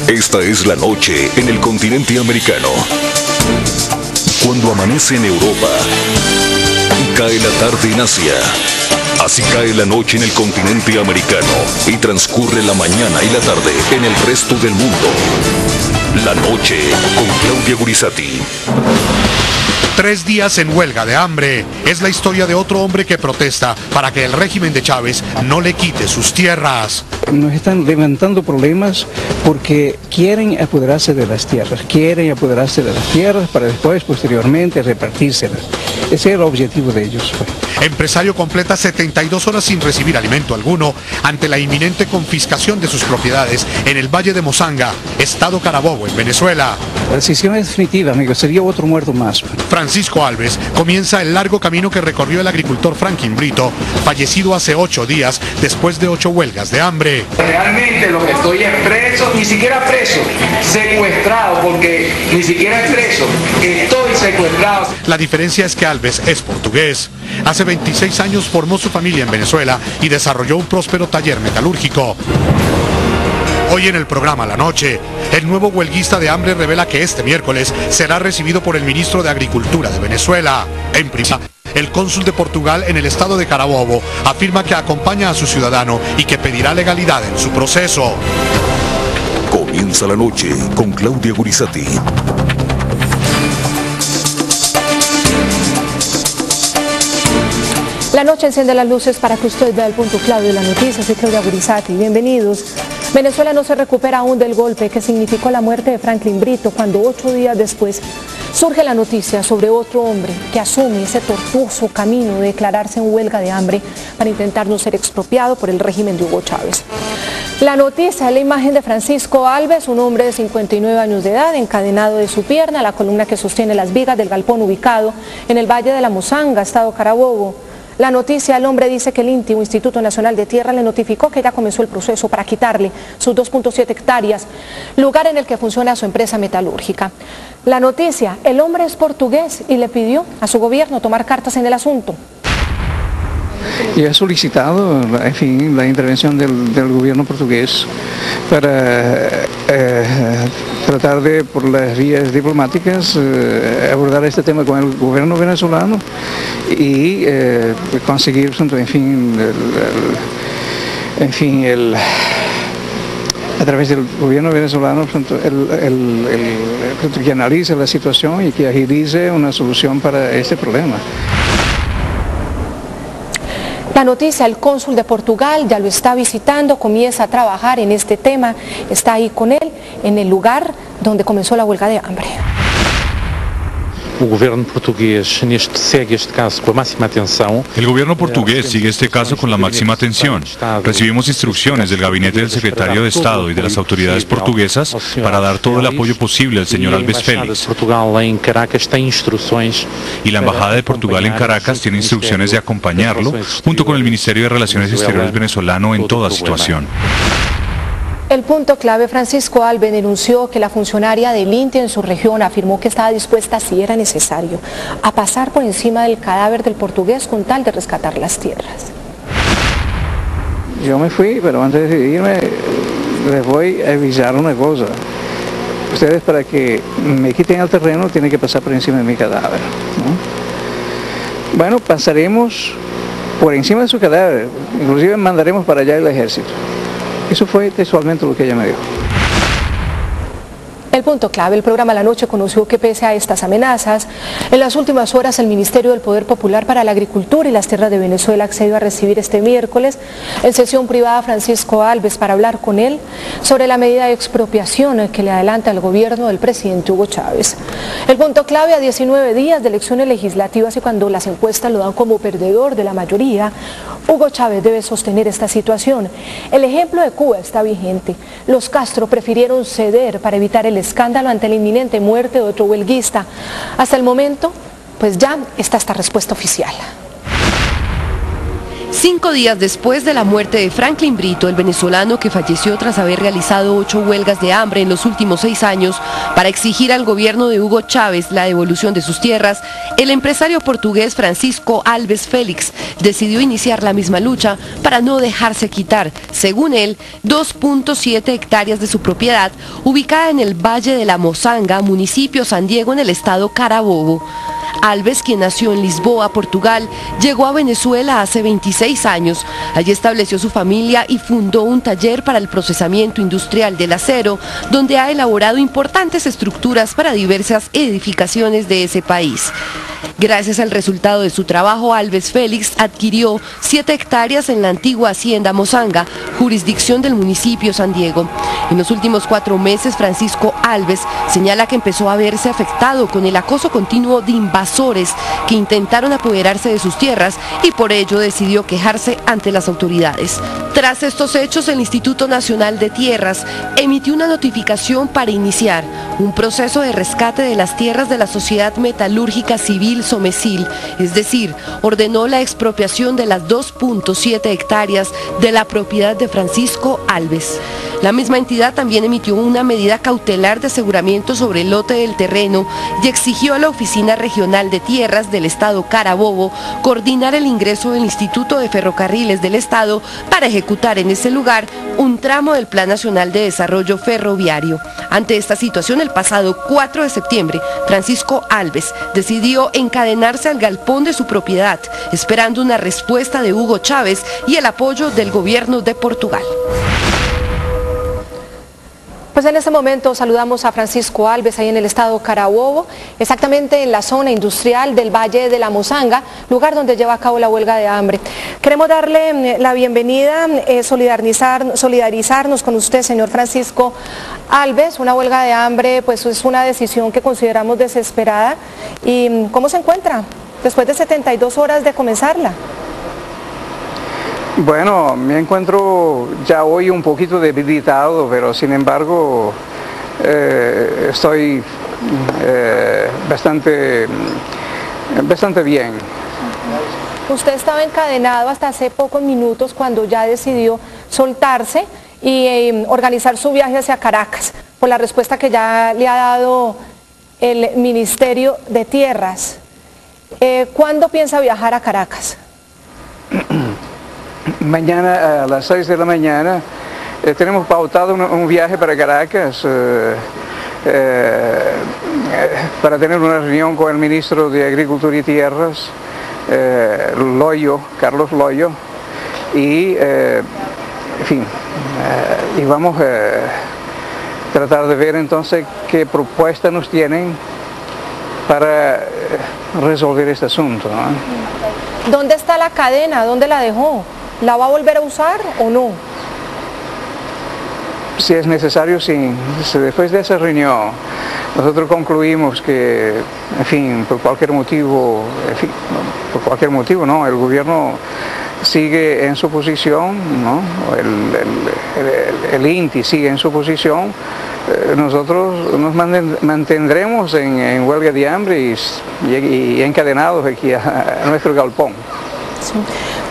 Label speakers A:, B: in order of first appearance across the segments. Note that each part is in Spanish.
A: Esta es la noche en el continente americano. Cuando amanece en Europa y cae la tarde en Asia. Así cae la noche en el continente americano y transcurre la mañana y la tarde en el resto del mundo. La noche con Claudia Gurizati.
B: 3 días en huelga de hambre. Es la historia de otro hombre que protesta para que el régimen de Chávez no le quite sus tierras.
C: Nos están levantando problemas porque quieren apoderarse de las tierras, para después, posteriormente, repartírselas. Ese era el objetivo de ellos.
B: Empresario completa 72 horas sin recibir alimento alguno ante la inminente confiscación de sus propiedades en el Valle de Mozanga, Estado Carabobo, en Venezuela.
C: La decisión es definitiva, amigo, sería otro muerto más.
B: Francisco Alves comienza el largo camino que recorrió el agricultor Franklin Brito, fallecido hace 8 días después de 8 huelgas de hambre.
D: Realmente lo que estoy es preso, ni siquiera preso, secuestrado, porque ni siquiera es preso, estoy secuestrado.
B: La diferencia es que Alves es portugués. Hace 26 años formó su familia en Venezuela y desarrolló un próspero taller metalúrgico. Hoy en el programa La Noche, el nuevo huelguista de hambre revela que este miércoles será recibido por el ministro de Agricultura de Venezuela. En prisa, el cónsul de Portugal en el estado de Carabobo afirma que acompaña a su ciudadano y que pedirá legalidad en su proceso.
A: Comienza la noche con Claudia Gurizati.
E: La noche enciende las luces para que usted vea el punto clave de la noticia. Soy Claudia Gurizati. Bienvenidos. Venezuela no se recupera aún del golpe que significó la muerte de Franklin Brito cuando 8 días después surge la noticia sobre otro hombre que asume ese tortuoso camino de declararse en huelga de hambre para intentar no ser expropiado por el régimen de Hugo Chávez. La noticia es la imagen de Francisco Alves, un hombre de 59 años de edad, encadenado de su pierna a la columna que sostiene las vigas del galpón ubicado en el Valle de la Mozanga, Estado Carabobo. La noticia, el hombre dice que el INTI, Instituto Nacional de Tierra, le notificó que ya comenzó el proceso para quitarle sus 2.7 hectáreas, lugar en el que funciona su empresa metalúrgica. La noticia, el hombre es portugués y le pidió a su gobierno tomar cartas en el asunto.
C: Y he solicitado, en fin, la intervención del gobierno portugués para tratar de, por las vías diplomáticas, abordar este tema con el gobierno venezolano y conseguir, a través del gobierno venezolano, que analice la situación y que agilice una solución para este problema.
E: La noticia, el cónsul de Portugal ya lo está visitando, comienza a trabajar en este tema, está ahí con él en el lugar donde comenzó la huelga de hambre.
F: El gobierno portugués sigue este caso con máxima atención.
G: El gobierno portugués sigue este caso con la máxima atención. Recibimos instrucciones del gabinete del secretario de Estado y de las autoridades portuguesas para dar todo el apoyo posible al señor Alves Félix. Y la Embajada de Portugal en Caracas tiene instrucciones de acompañarlo junto con el Ministerio de Relaciones Exteriores venezolano en toda situación.
E: El punto clave, Francisco Alves denunció que la funcionaria del INTI en su región afirmó que estaba dispuesta, si era necesario, a pasar por encima del cadáver del portugués con tal de rescatar las tierras.
C: Yo me fui, pero antes de irme les voy a avisar una cosa. Ustedes, para que me quiten el terreno, tienen que pasar por encima de mi cadáver, ¿no? Bueno, pasaremos por encima de su cadáver, inclusive mandaremos para allá el ejército. Eso fue textualmente lo que ella me dijo.
E: El punto clave, el programa La Noche conoció que pese a estas amenazas, en las últimas horas el Ministerio del Poder Popular para la Agricultura y las Tierras de Venezuela accedió a recibir este miércoles en sesión privada a Francisco Alves para hablar con él sobre la medida de expropiación que le adelanta el gobierno del presidente Hugo Chávez. El punto clave, a 19 días de elecciones legislativas y cuando las encuestas lo dan como perdedor de la mayoría, Hugo Chávez debe sostener esta situación. El ejemplo de Cuba está vigente. Los Castro prefirieron ceder para evitar el escándalo ante la inminente muerte de otro huelguista. Hasta el momento, pues ya está esta respuesta oficial.
H: 5 días después de la muerte de Franklin Brito, el venezolano que falleció tras haber realizado 8 huelgas de hambre en los últimos 6 años para exigir al gobierno de Hugo Chávez la devolución de sus tierras, el empresario portugués Francisco Alves Félix decidió iniciar la misma lucha para no dejarse quitar, según él, 2.7 hectáreas de su propiedad ubicada en el Valle de la Mozanga, municipio San Diego, en el estado Carabobo. Alves, quien nació en Lisboa, Portugal, llegó a Venezuela hace 26 años. Allí estableció su familia y fundó un taller para el procesamiento industrial del acero, donde ha elaborado importantes estructuras para diversas edificaciones de ese país. Gracias al resultado de su trabajo, Alves Félix adquirió 7 hectáreas en la antigua hacienda Mozanga, jurisdicción del municipio San Diego. En los últimos 4 meses, Francisco Alves señala que empezó a verse afectado con el acoso continuo de invasores que intentaron apoderarse de sus tierras y por ello decidió quejarse ante las autoridades. Tras estos hechos, el Instituto Nacional de Tierras emitió una notificación para iniciar un proceso de rescate de las tierras de la Sociedad Metalúrgica Civil Somecil, es decir, ordenó la expropiación de las 2.7 hectáreas de la propiedad de Francisco Alves. La misma entidad también emitió una medida cautelar de aseguramiento sobre el lote del terreno y exigió a la Oficina Regional de Tierras del Estado Carabobo coordinar el ingreso del Instituto de Ferrocarriles del Estado para ejecutar en ese lugar un tramo del Plan Nacional de Desarrollo Ferroviario. Ante esta situación, el pasado 4 de septiembre, Francisco Alves decidió encadenarse al galpón de su propiedad, esperando una respuesta de Hugo Chávez y el apoyo del gobierno de Portugal.
E: Pues en este momento saludamos a Francisco Alves ahí en el estado Carabobo, exactamente en la zona industrial del Valle de la Mozanga, lugar donde lleva a cabo la huelga de hambre. Queremos darle la bienvenida, solidarizarnos con usted, señor Francisco Alves. Una huelga de hambre pues es una decisión que consideramos desesperada. ¿Y cómo se encuentra después de 72 horas de comenzarla?
C: Bueno, me encuentro ya hoy un poquito debilitado, pero sin embargo estoy bastante bien.
E: Usted estaba encadenado hasta hace pocos minutos cuando ya decidió soltarse y organizar su viaje hacia Caracas, por la respuesta que ya le ha dado el Ministerio de Tierras. ¿Cuándo piensa viajar a Caracas?
C: Mañana a las 6 de la mañana tenemos pautado un viaje para Caracas para tener una reunión con el ministro de Agricultura y Tierras, Carlos Loyo, y en fin, y vamos a tratar de ver entonces qué propuestas nos tienen para resolver este asunto, ¿no?
E: ¿Dónde está la cadena? ¿Dónde la dejó? ¿La va a volver a usar o no?
C: Si es necesario, sí. Después de esa reunión, nosotros concluimos que, en fin, por cualquier motivo, ¿no? El gobierno sigue en su posición, ¿no? El INTI sigue en su posición. Nosotros nos mantendremos en huelga de hambre y encadenados aquí a nuestro galpón.
E: Sí.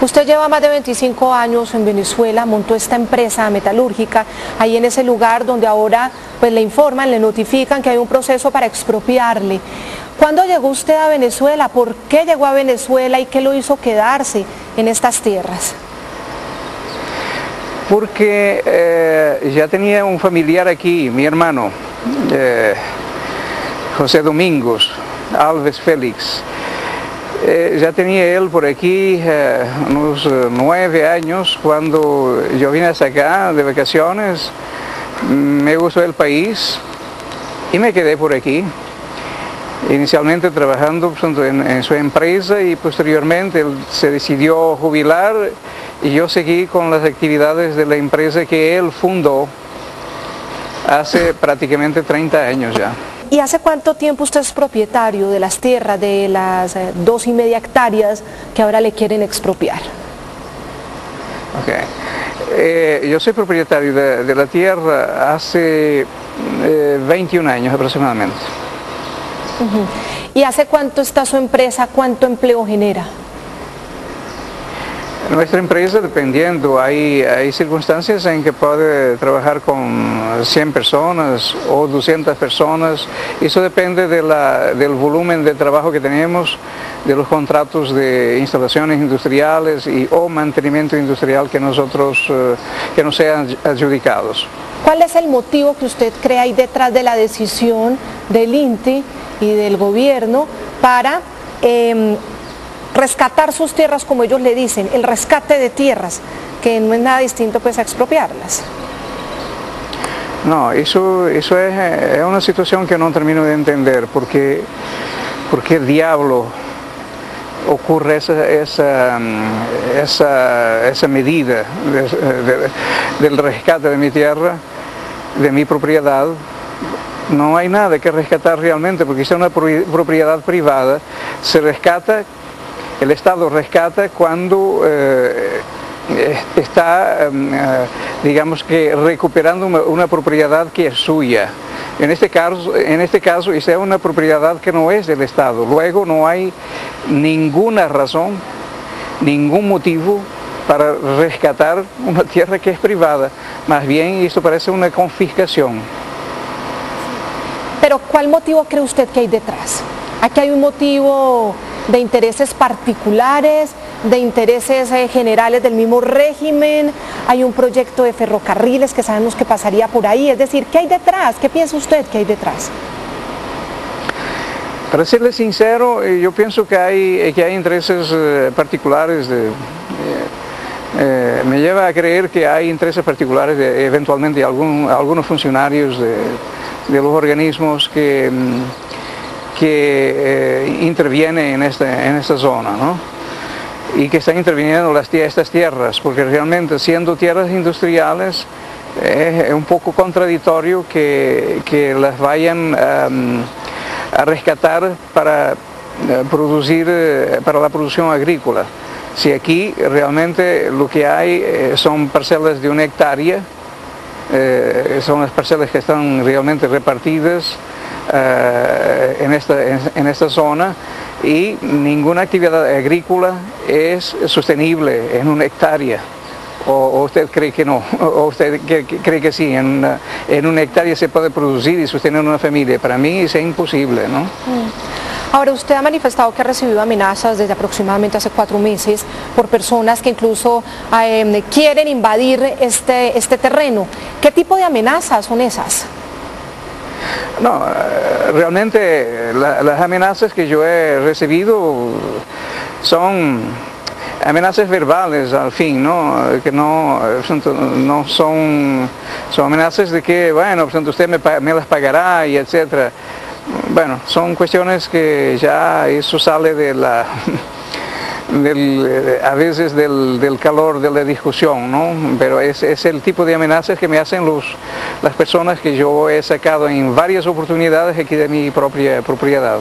E: Usted lleva más de 25 años en Venezuela, montó esta empresa metalúrgica ahí en ese lugar donde ahora pues le informan, le notifican que hay un proceso para expropiarle. ¿Cuándo llegó usted a Venezuela? ¿Por qué llegó a Venezuela y qué lo hizo quedarse en estas tierras?
C: Porque ya tenía un familiar aquí, mi hermano, José Domingos Alves Félix. Ya tenía él por aquí unos 9 años cuando yo vine hasta acá de vacaciones. Me gustó el país y me quedé por aquí. Inicialmente trabajando en su empresa y posteriormente él se decidió jubilar y yo seguí con las actividades de la empresa que él fundó hace prácticamente 30 años ya.
E: ¿Y hace cuánto tiempo usted es propietario de las tierras, de las 2,5 hectáreas que ahora le quieren expropiar?
C: Okay. Yo soy propietario de la tierra hace 21 años aproximadamente.
E: ¿Y hace cuánto está su empresa? ¿Cuánto empleo genera?
C: Nuestra empresa, dependiendo, hay circunstancias en que puede trabajar con 100 personas o 200 personas. Eso depende del volumen de trabajo que tenemos, de los contratos de instalaciones industriales o mantenimiento industrial que que nos sean adjudicados.
E: ¿Cuál es el motivo que usted cree hay detrás de la decisión del INTI y del gobierno para rescatar sus tierras, como ellos le dicen, el rescate de tierras, que no es nada distinto pues a expropiarlas?
C: No, eso es una situación que no termino de entender, porque ¿por qué diablo ocurre esa medida del rescate de mi tierra, de mi propiedad? No hay nada que rescatar realmente, porque es una propiedad privada. Se rescata, el Estado rescata cuando está, digamos que, recuperando una propiedad que es suya. En este caso, esta es una propiedad que no es del Estado. Luego no hay ninguna razón, ningún motivo para rescatar una tierra que es privada. Más bien, esto parece una confiscación.
E: Pero ¿cuál motivo cree usted que hay detrás? Aquí hay un motivo de intereses particulares, de intereses generales del mismo régimen, hay un proyecto de ferrocarriles que sabemos que pasaría por ahí, es decir, ¿qué hay detrás? ¿Qué piensa usted que hay detrás?
C: Para serle sincero, yo pienso que hay intereses particulares, me lleva a creer que hay intereses particulares eventualmente de algunos funcionarios de los organismos que intervienen en esta zona, ¿no? Y que están interviniendo estas tierras, porque realmente siendo tierras industriales es un poco contradictorio que las vayan a rescatar para la producción agrícola. Si aquí realmente lo que hay son parcelas de 1 hectárea, son las parcelas que están realmente repartidas en esta zona, y ninguna actividad agrícola es sostenible en 1 hectárea. ¿O usted cree que no? ¿O usted cree que sí? En 1 hectárea se puede producir y sostener una familia. Para mí es imposible, ¿no?
E: Ahora, usted ha manifestado que ha recibido amenazas desde aproximadamente hace 4 meses por personas que incluso quieren invadir este terreno. ¿Qué tipo de amenazas son esas?
C: No, realmente las amenazas que yo he recibido son amenazas verbales al fin, ¿no? Que no son amenazas de que, bueno, usted me las pagará y etcétera. Bueno, son cuestiones que ya eso sale a veces del calor de la discusión, ¿no? Pero es el tipo de amenazas que me hacen las personas que yo he sacado en varias oportunidades aquí de mi propia propiedad.